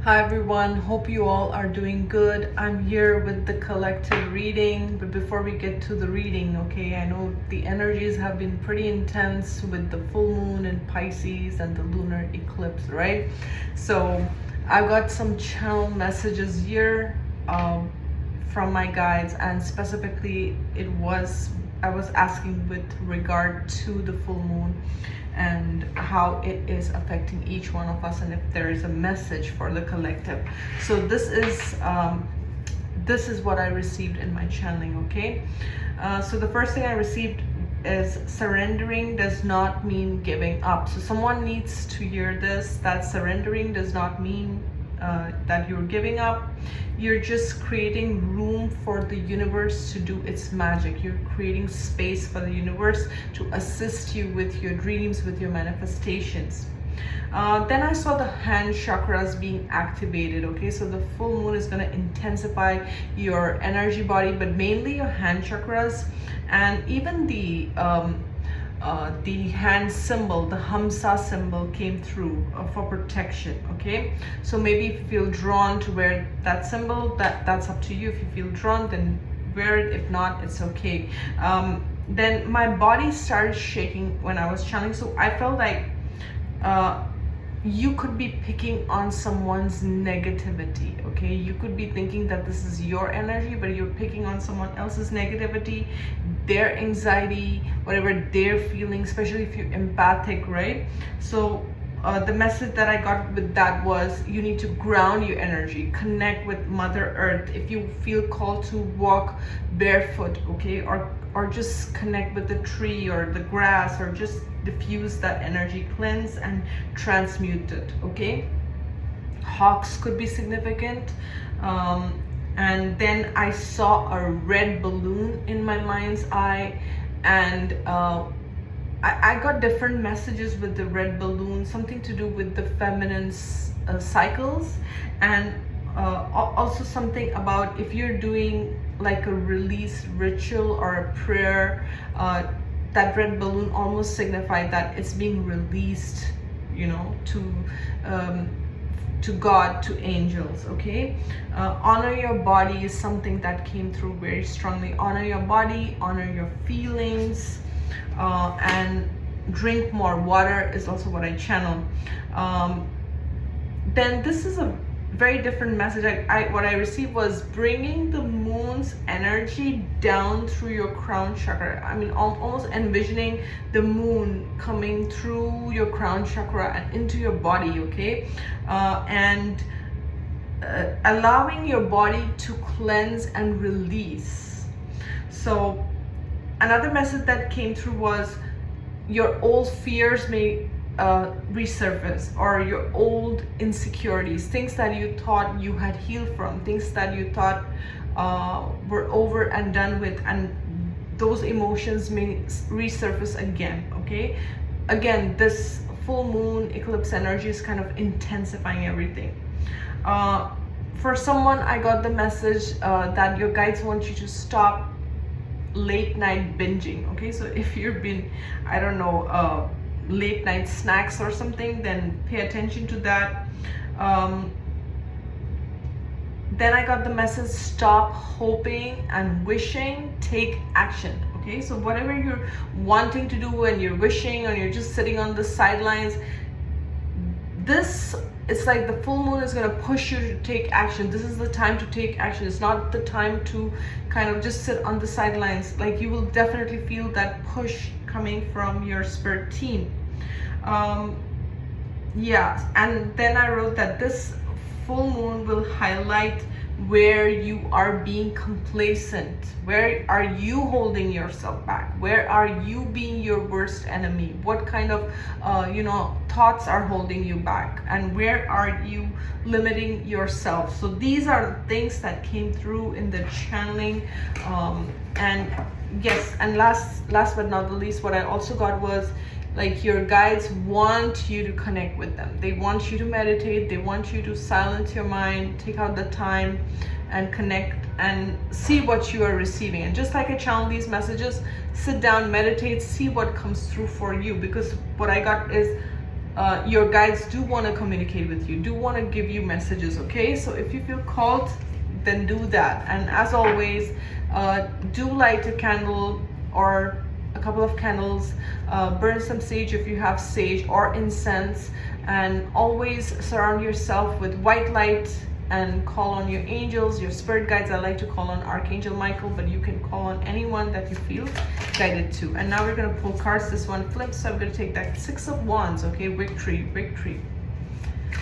Hi everyone, hope you all are doing good. I'm here with the collective reading, but before we get to the reading, okay, I know the energies have been pretty intense with the full moon in Pisces and the lunar eclipse, right? So I've got some channel messages here from my guides, and specifically I was asking with regard to the full moon and how it is affecting each one of us, and if there is a message for the collective. So this is what I received in my channeling. Okay, so the first thing I received is surrendering does not mean giving up. So someone needs to hear this, that surrendering does not mean that you're giving up. You're just creating room for the universe to do its magic. You're creating space for the universe to assist you with your dreams, with your manifestations. Then I saw the hand chakras being activated. Okay, so the full moon is going to intensify your energy body, but mainly your hand chakras, and even the hand symbol, the Hamsa symbol, came through for protection. Okay, so maybe if you feel drawn to wear that symbol, that's up to you. If you feel drawn, then wear it. If not, it's okay. Then my body started shaking when I was channeling, so I felt like you could be picking on someone's negativity. Okay, you could be thinking that this is your energy, but you're picking on someone else's negativity, their anxiety, whatever they're feeling, especially if you're empathic, right? So the message that I got with that was you need to ground your energy, connect with Mother Earth. If you feel called to walk barefoot, okay, or just connect with the tree or the grass, or just diffuse that energy, cleanse and transmute it. Okay, hawks could be significant. And then I saw a red balloon in my mind's eye, and I got different messages with the red balloon, something to do with the feminine cycles, and also something about if you're doing like a release ritual or a prayer, that red balloon almost signified that it's being released, you know, to God, to angels. Okay, honor your body is something that came through very strongly. Honor your body, honor your feelings, and drink more water is also what I channeled. Then this is a very different message. What I received was bringing the moon's energy down through your crown chakra. I mean, almost envisioning the moon coming through your crown chakra and into your body. Okay, and allowing your body to cleanse and release. So another message that came through was your old fears may resurface, or your old insecurities, things that you thought you had healed from, things that you thought were over and done with, and those emotions may resurface again. Okay, again, this full moon eclipse energy is kind of intensifying everything. For someone, I got the message that your guides want you to stop late night binging. Okay, so if you've been, I don't know, late night snacks or something, then pay attention to that. Then I got the message, stop hoping and wishing, take action. Okay, so whatever you're wanting to do and you're wishing, or you're just sitting on the sidelines, it's like the full moon is going to push you to take action. This is the time to take action. It's not the time to kind of just sit on the sidelines. Like, you will definitely feel that push coming from your spirit team. Yeah, and then I wrote that this full moon will highlight where you are being complacent, where are you holding yourself back, where are you being your worst enemy, what kind of thoughts are holding you back, and where are you limiting yourself. So these are things that came through in the channeling. And yes, and last but not the least, what I also got was, like, your guides want you to connect with them. They want you to meditate. They want you to silence your mind, take out the time and connect and see what you are receiving. And just like I channel these messages, sit down, meditate, see what comes through for you. Because what I got is your guides do want to communicate with you, do want to give you messages, okay? So if you feel called, then do that. And as always, do light a candle or a couple of candles, burn some sage if you have sage or incense, and always surround yourself with white light and call on your angels, your spirit guides. I like to call on Archangel Michael, but you can call on anyone that you feel guided to. And now we're going to pull cards. This one flips, so I'm going to take that Six of Wands, okay? Victory, victory,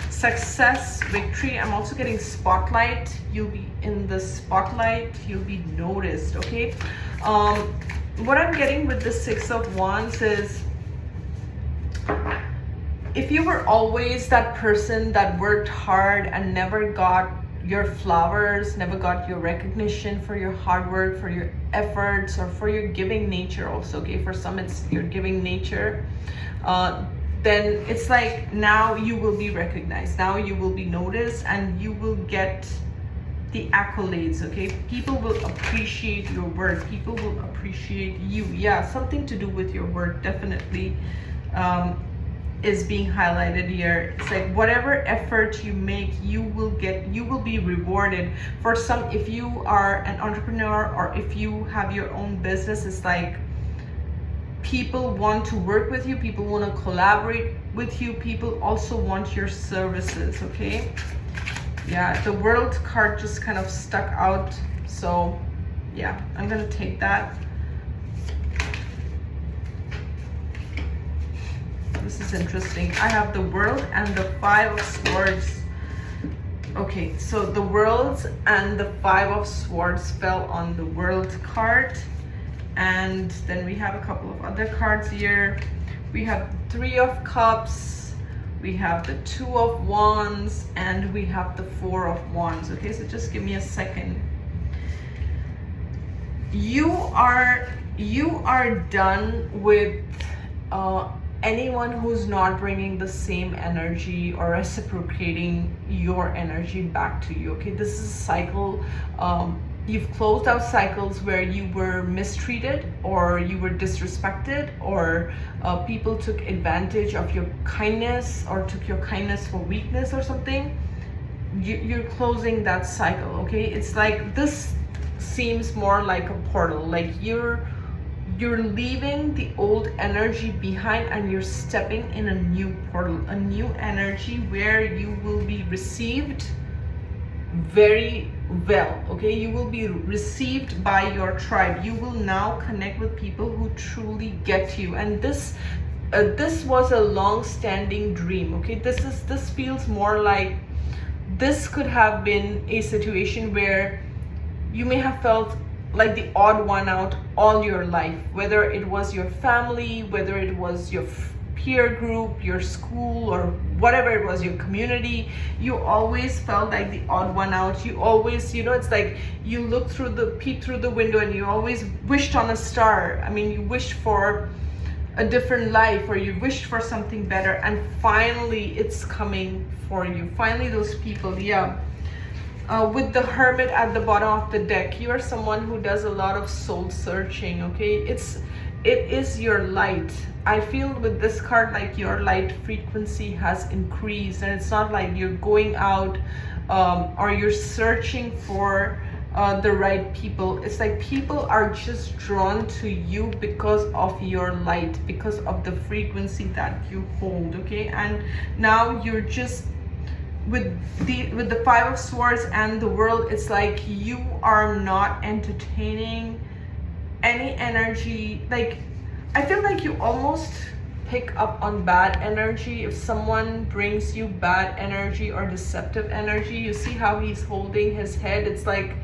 success, victory. I'm also getting spotlight. You'll be in the spotlight, you'll be noticed, okay? What I'm getting with the Six of Wands is, if you were always that person that worked hard and never got your flowers, never got your recognition for your hard work, for your efforts, or for your giving nature also, okay? For some, it's your giving nature. Then it's like, now you will be recognized. Now you will be noticed and you will get the accolades, okay? People will appreciate your work. People will appreciate you. Yeah, something to do with your work, definitely. Is being highlighted here. It's like whatever effort you make, you will be rewarded. For some, if you are an entrepreneur or if you have your own business, it's like people want to work with you, people want to collaborate with you, people also want your services, okay? Yeah, the World card just kind of stuck out, so yeah, I'm gonna take that. This is interesting. I have the World and the Five of Swords. Okay, so the World and the Five of Swords fell on the World card. And then we have a couple of other cards here. We have Three of Cups, we have the Two of Wands, and we have the Four of Wands. Okay, so just give me a second. You are done with anyone who's not bringing the same energy or reciprocating your energy back to you, okay? This is a cycle. You've closed out cycles where you were mistreated or you were disrespected, or people took advantage of your kindness or took your kindness for weakness or something. You're closing that cycle, okay? It's like, this seems more like a portal, like you're leaving the old energy behind and you're stepping in a new portal, a new energy where you will be received very well, okay? You will be received by your tribe. You will now connect with people who truly get you. And this was a long-standing dream, okay? This feels more like this could have been a situation where you may have felt like the odd one out all your life, whether it was your family, whether it was your peer group, your school, or whatever it was, your community. You always felt like the odd one out. You always, it's like you peek through the window and you always wished on a star. I mean, you wished for a different life, or you wished for something better, and finally it's coming for you. Finally, those people, yeah. With the Hermit at the bottom of the deck, you are someone who does a lot of soul searching, okay? It is your light. I feel with this card like your light frequency has increased, and it's not like you're going out or you're searching for the right people. It's like people are just drawn to you because of your light, because of the frequency that you hold, okay? And now you're just with the Five of Swords and the World, it's like you are not entertaining any energy. Like, I feel like you almost pick up on bad energy. If someone brings you bad energy or deceptive energy, you see how he's holding his head. It's like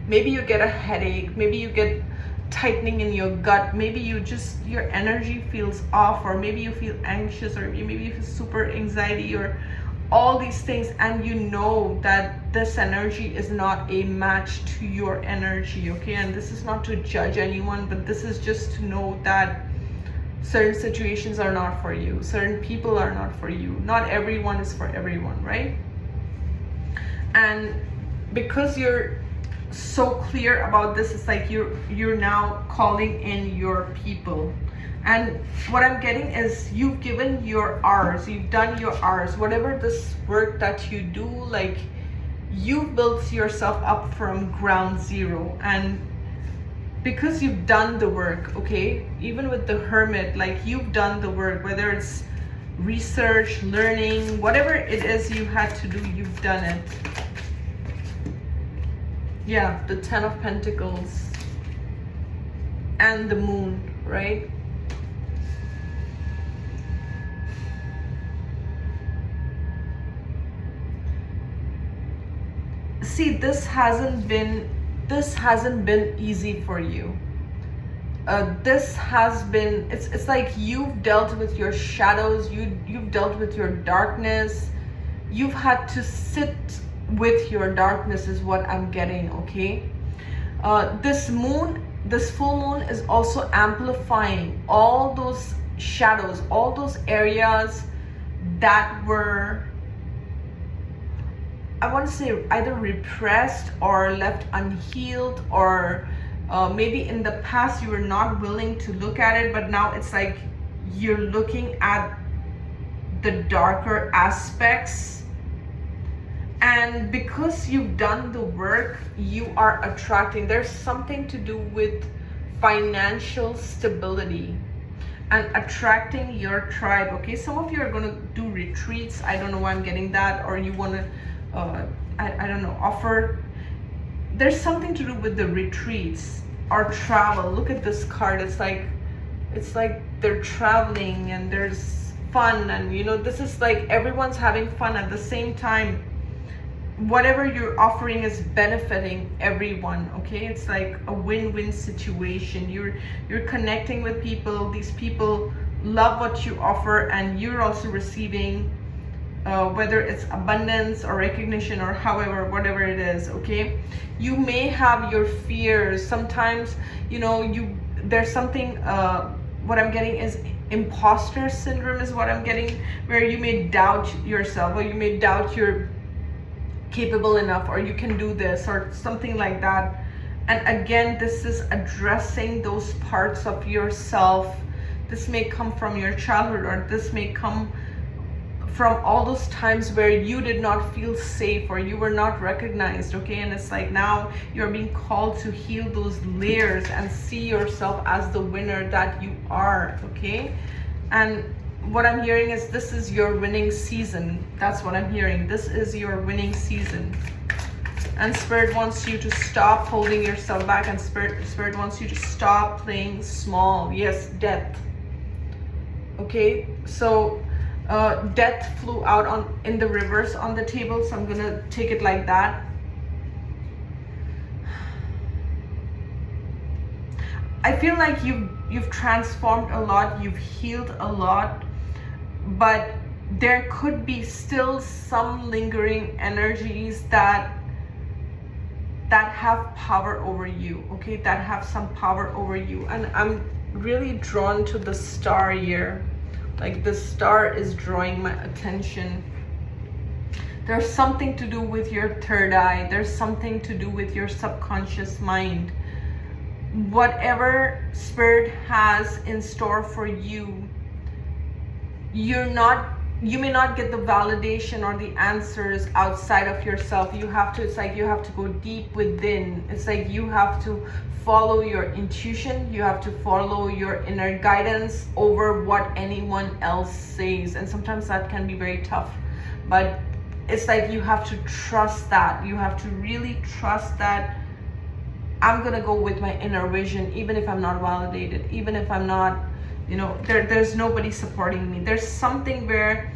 maybe you get a headache, maybe you get tightening in your gut, maybe your energy feels off, or maybe you feel anxious, or maybe you feel super anxiety, or all these things, and you know that this energy is not a match to your energy, okay? And this is not to judge anyone, but this is just to know that certain situations are not for you, certain people are not for you, not everyone is for everyone, right? And because you're so clear about this, it's like you're now calling in your people, And what I'm getting is you've given your hours, you've done your hours, whatever this work that you do, like you've built yourself up from ground zero. And because you've done the work, okay, even with the Hermit, like you've done the work, whether it's research, learning, whatever it is you had to do, you've done it. Yeah, the 10 of Pentacles and the Moon, right? See, this hasn't been easy for you. This has been, it's like you've dealt with your shadows, you've dealt with your darkness, you've had to sit with your darkness is what I'm getting, okay? This full moon is also amplifying all those shadows, all those areas that were, I want to say, either repressed or left unhealed, or maybe in the past you were not willing to look at it, but now it's like you're looking at the darker aspects. And because you've done the work, you are attracting, there's something to do with financial stability and attracting your tribe, okay? Some of you are going to do retreats. I don't know why I'm getting that. Or you want to I don't know, offer, there's something to do with the retreats or travel. Look at this card. It's like they're traveling and there's fun, and you know, this is like everyone's having fun at the same time. Whatever you're offering is benefiting everyone, okay? It's like a win-win situation. You're connecting with people. These people love what you offer, and you're also receiving whether it's abundance or recognition or however, whatever it is, okay? You may have your fears. Sometimes, you know, there's something, what I'm getting is imposter syndrome is what I'm getting, where you may doubt yourself, or you may doubt you're capable enough, or you can do this, or something like that. And again, this is addressing those parts of yourself. This may come from your childhood, or this may come from all those times where you did not feel safe or you were not recognized, okay? And it's like now you're being called to heal those layers and see yourself as the winner that you are, okay? And what I'm hearing is this is your winning season. That's what I'm hearing. This is your winning season. And Spirit wants you to stop holding yourself back, and Spirit wants you to stop playing small. Yes, death. Okay, so death flew out in the reverse on the table, so I'm gonna take it like that. I feel like you've transformed a lot, you've healed a lot, but there could be still some lingering energies that have power over you, okay? That have some power over you. And I'm really drawn to the star here. Like the star is drawing my attention. There's something to do with your third eye. There's something to do with your subconscious mind. Whatever Spirit has in store for you, you may not get the validation or the answers outside of yourself. It's like you have to go deep within. It's like you have to follow your intuition. You have to follow your inner guidance over what anyone else says. And sometimes that can be very tough, but it's like you have to trust that. You have to really trust that I'm gonna go with my inner vision, even if I'm not validated, even if I'm not, you know, there's nobody supporting me. There's something where,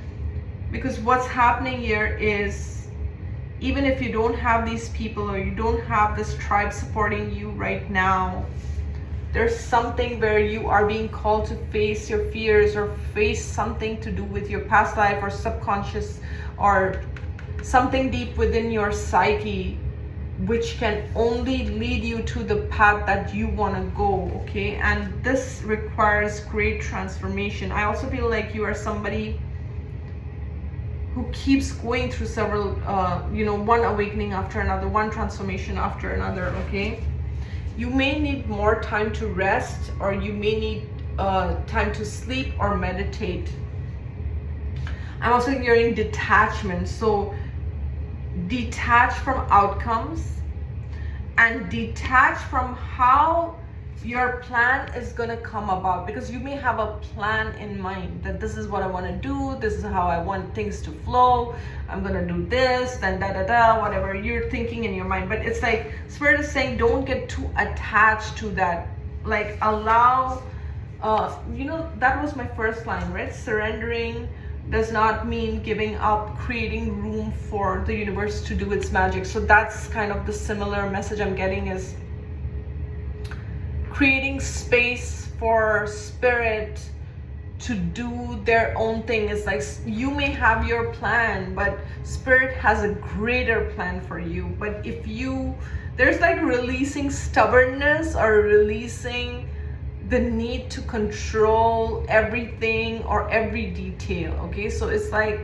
because what's happening here is, even if you don't have these people or you don't have this tribe supporting you right now, there's something where you are being called to face your fears or face something to do with your past life or subconscious or something deep within your psyche, which can only lead you to the path that you want to go, okay? And this requires great transformation. I also feel like you are somebody who keeps going through several, one awakening after another, one transformation after another, okay? You may need more time to rest, or you may need time to sleep or meditate. I'm also hearing detachment. So detach from outcomes and detach from how your plan is going to come about, because you may have a plan in mind that this is what I want to do, this is how I want things to flow, I'm going to do this, then whatever you're thinking in your mind. But it's like Spirit is saying, don't get too attached to that. Like, allow, that was my first line, right? Surrendering does not mean giving up, creating room for the universe to do its magic. So that's kind of the similar message I'm getting, is creating space for Spirit to do their own thing. It's like you may have your plan, but Spirit has a greater plan for you. But if there's like releasing stubbornness or releasing the need to control everything or every detail. Okay, so it's like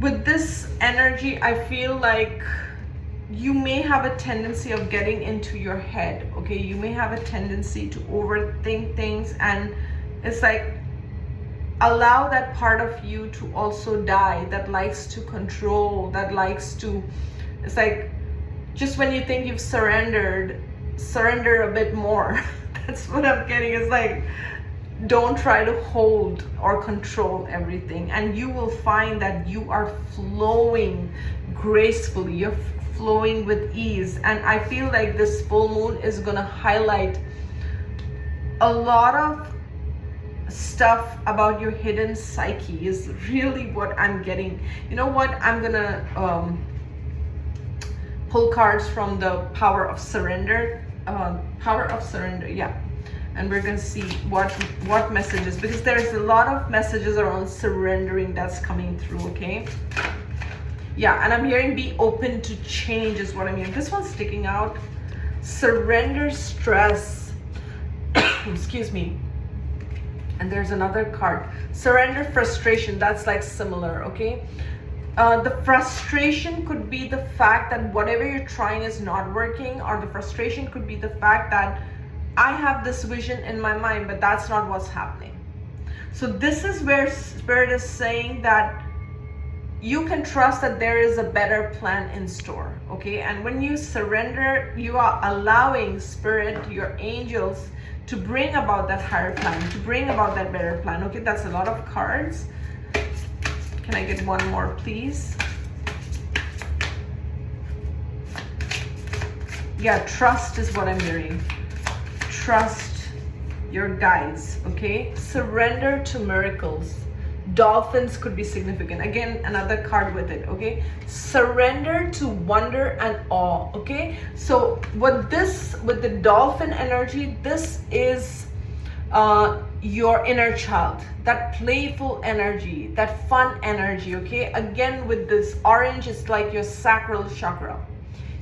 with this energy, I feel like you may have a tendency of getting into your head. Okay, you may have a tendency to overthink things, and it's like allow that part of you to also die, that likes to control, that likes to, it's like just when you think you've surrender a bit more. That's what I'm getting. It's like, don't try to hold or control everything, and you will find that you are flowing gracefully, you're flowing with ease. And I feel like this full moon is going to highlight a lot of stuff about your hidden psyche, is really what I'm getting. You know what, I'm gonna pull cards from the Power of Surrender, yeah, and we're gonna see what messages, because there's a lot of messages around surrendering that's coming through. Okay, yeah, and I'm hearing be open to change is what I'm hearing. This one's sticking out. Surrender stress. Excuse me. And there's another card, surrender frustration. That's like similar. Okay, the frustration could be the fact that whatever you're trying is not working, or the frustration could be the fact that I have this vision in my mind, but that's not what's happening. So this is where Spirit is saying that you can trust that there is a better plan in store. Okay, and when you surrender, you are allowing Spirit, your angels, to bring about that higher plan, to bring about that better plan. Okay, that's a lot of cards. Can I get one more, please? Yeah, trust is what I'm hearing. Trust your guides. Okay, surrender to miracles. Dolphins could be significant. Again, another card with it. Okay, surrender to wonder and awe. Okay, so with the dolphin energy, this is your inner child, that playful energy, that fun energy. Okay, again with this orange, it's like your sacral chakra,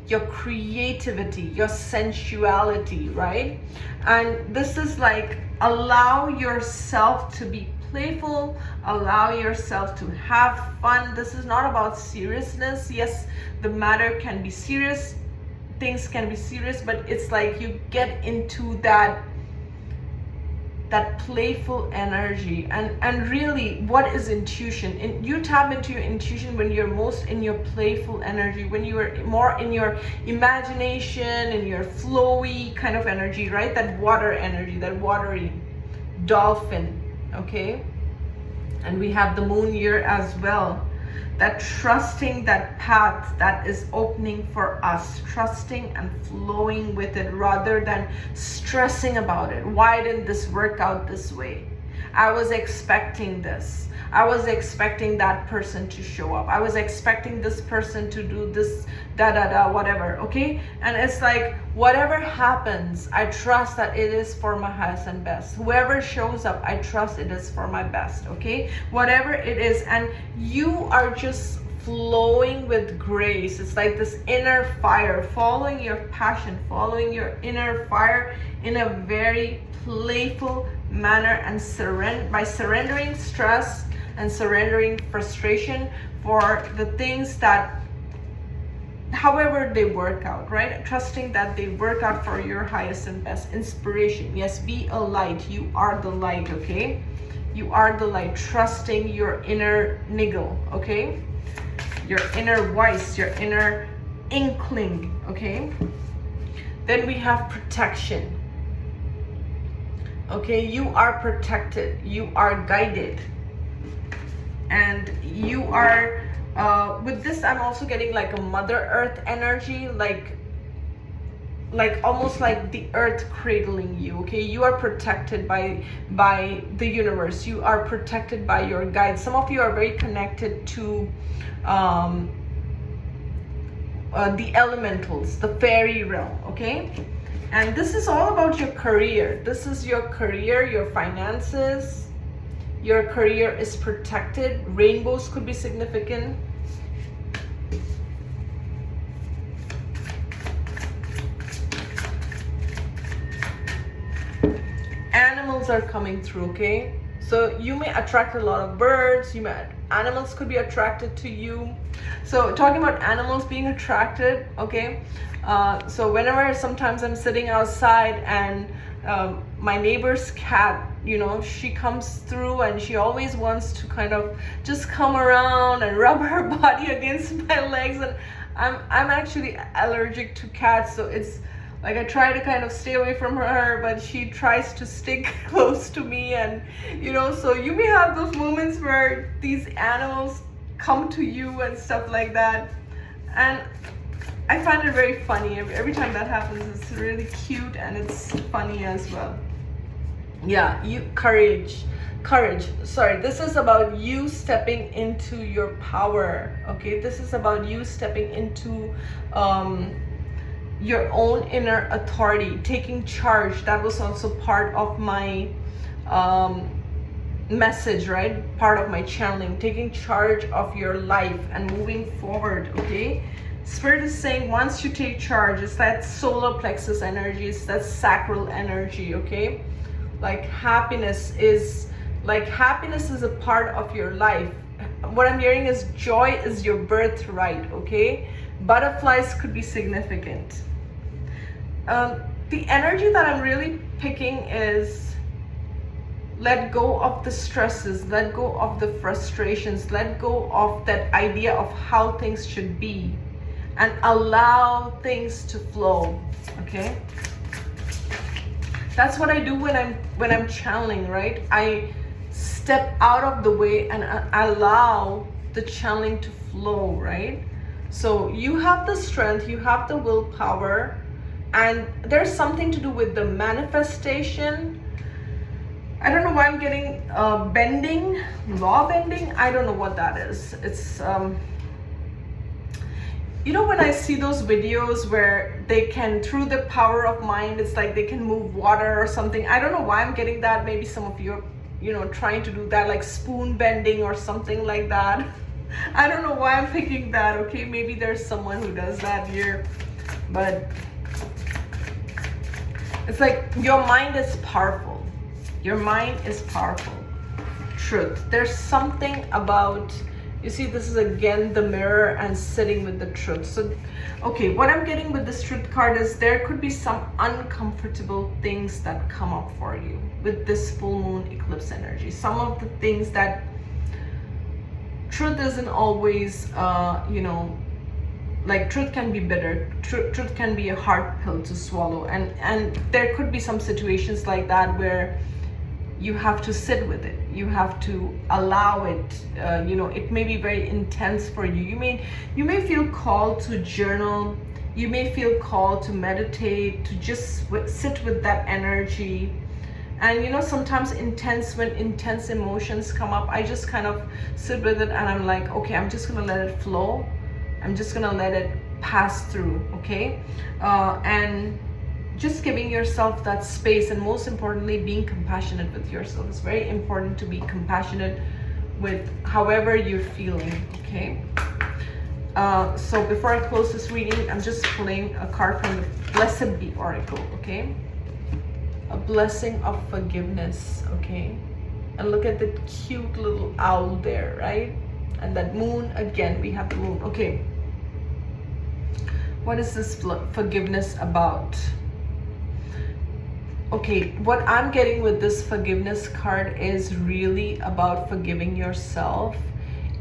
your creativity, your sensuality, right? And this is like, allow yourself to be playful, allow yourself to have fun. This is not about seriousness. Yes, the matter can be serious, things can be serious, but it's like you get into that playful energy. And really, what is intuition? You tap into your intuition when you're most in your playful energy, when you are more in your imagination, in your flowy kind of energy, right? That water energy, that watery dolphin. Okay, and we have the moon here as well, that trusting that path that is opening for us, trusting and flowing with it rather than stressing about it. Why didn't this work out this way? I was expecting this. I was expecting that person to show up. I was expecting this person to do this, whatever. Okay, and it's like, whatever happens, I trust that it is for my highest and best. Whoever shows up, I trust it is for my best. Okay, whatever it is, and you are just flowing with grace. It's like this inner fire, following your passion, following your inner fire in a very playful manner, and by surrendering stress and surrendering frustration for the things that however they work out, right? Trusting that they work out for your highest and best. Inspiration, yes, be a light. You are the light, okay? You are the light. Trusting your inner niggle, okay? Your inner voice, your inner inkling, okay? Then we have protection. Okay, you are protected, you are guided, and you are with this I'm also getting like a Mother Earth energy, like almost like the earth cradling you. Okay, you are protected by the universe, you are protected by your guides. Some of you are very connected to the elementals, the fairy realm, okay? And this is all about your career. This is your career, your finances. Your career is protected. Rainbows could be significant. Animals are coming through, okay? So you may attract a lot of birds. Animals could be attracted to you. So talking about animals being attracted, okay? So whenever sometimes I'm sitting outside and my neighbor's cat, you know, she comes through and she always wants to kind of just come around and rub her body against my legs, and I'm actually allergic to cats, so it's like I try to kind of stay away from her, but she tries to stick close to me. And you know, so you may have those moments where these animals come to you and stuff like that, and I find it very funny. Every time that happens, it's really cute and it's funny as well. Yeah, courage. Sorry, this is about you stepping into your power, okay? This is about you stepping into your own inner authority, taking charge. That was also part of my message, right? Part of my channeling, taking charge of your life and moving forward, okay? Spirit is saying once you take charge, it's that solar plexus energy, it's that sacral energy, okay? Like happiness is a part of your life. What I'm hearing is joy is your birthright, okay? Butterflies could be significant. The energy that I'm really picking is let go of the stresses, let go of the frustrations, let go of that idea of how things should be, and allow things to flow, okay? That's what I do when I'm channeling, right? I step out of the way and allow the channeling to flow, right? So you have the strength, you have the willpower, and there's something to do with the manifestation. I don't know why I'm getting bending, law bending. I don't know what that is. It's you know, when I see those videos where they can, through the power of mind, it's like they can move water or something. I don't know why I'm getting that. Maybe some of you are, you know, trying to do that, like spoon bending or something like that. I don't know why I'm picking that, okay? Maybe there's someone who does that here, but it's like your mind is powerful. Your mind is powerful. Truth. There's something about, you see, this is again the mirror and sitting with the truth. So, okay, what I'm getting with this truth card is there could be some uncomfortable things that come up for you with this full moon eclipse energy. Some of the things that truth isn't always, you know, like truth can be bitter. Truth can be a hard pill to swallow. And there could be some situations like that where you have to sit with it. You have to allow it. You know, it may be very intense for you. You may feel called to journal. You may feel called to meditate, to just sit with that energy. And you know, sometimes when intense emotions come up, I just kind of sit with it and I'm like, okay, I'm just gonna let it flow. I'm just gonna let it pass through, okay? And just giving yourself that space, and most importantly, being compassionate with yourself. It's very important to be compassionate with however you're feeling, okay? So before I close this reading, I'm just pulling a card from the Blessed Be Oracle, okay? A blessing of forgiveness, okay? And look at the cute little owl there, right? And that moon, again, we have the moon, okay? What is this forgiveness about? Okay, what I'm getting with this forgiveness card is really about forgiving yourself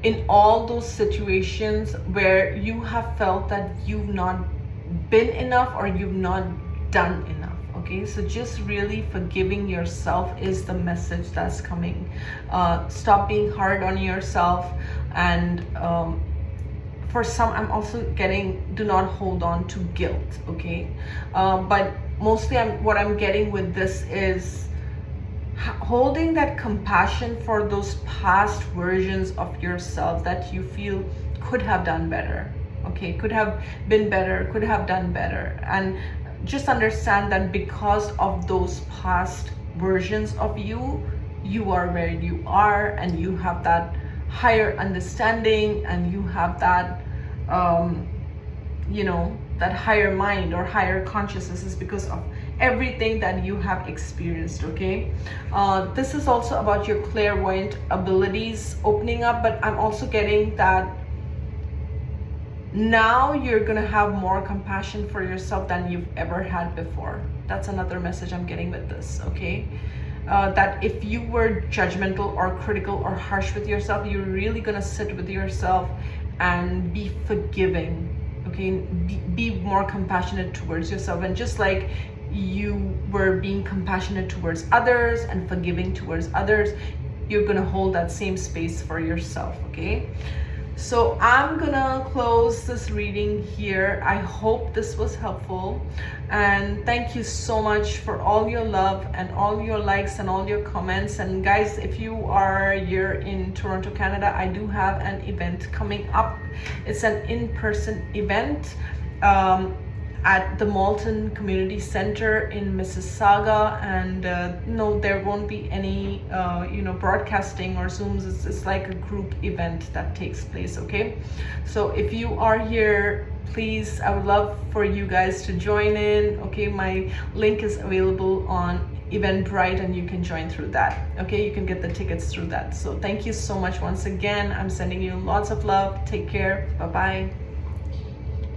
in all those situations where you have felt that you've not been enough or you've not done enough. Okay, so just really forgiving yourself is the message that's coming. Stop being hard on yourself, and for some, I'm also getting, do not hold on to guilt. Okay, but mostly what I'm getting with this is holding that compassion for those past versions of yourself that you feel could have done better. Okay, could have been better, could have done better, and just understand that because of those past versions of you, you are where you are, and you have that higher understanding, and you have that that higher mind or higher consciousness is because of everything that you have experienced. Okay, this is also about your clairvoyant abilities opening up, but I'm also getting that now you're gonna have more compassion for yourself than you've ever had before. That's another message I'm getting with this. Okay, that if you were judgmental or critical or harsh with yourself, you're really gonna sit with yourself and be forgiving. Okay, be more compassionate towards yourself, and just like you were being compassionate towards others and forgiving towards others, you're gonna hold that same space for yourself. Okay, so I'm gonna close this reading here. I hope this was helpful, and thank you so much for all your love and all your likes and all your comments. And guys, if you are here in Toronto, Canada, I do have an event coming up. It's an in-person event at the Malton Community Center in Mississauga, and no, there won't be any broadcasting or Zooms. It's like a group event that takes place. Okay, so if you are here, please, I would love for you guys to join in. Okay, my link is available on Eventbrite, and you can join through that. Okay, you can get the tickets through that. So thank you so much once again. I'm sending you lots of love. Take care. Bye bye.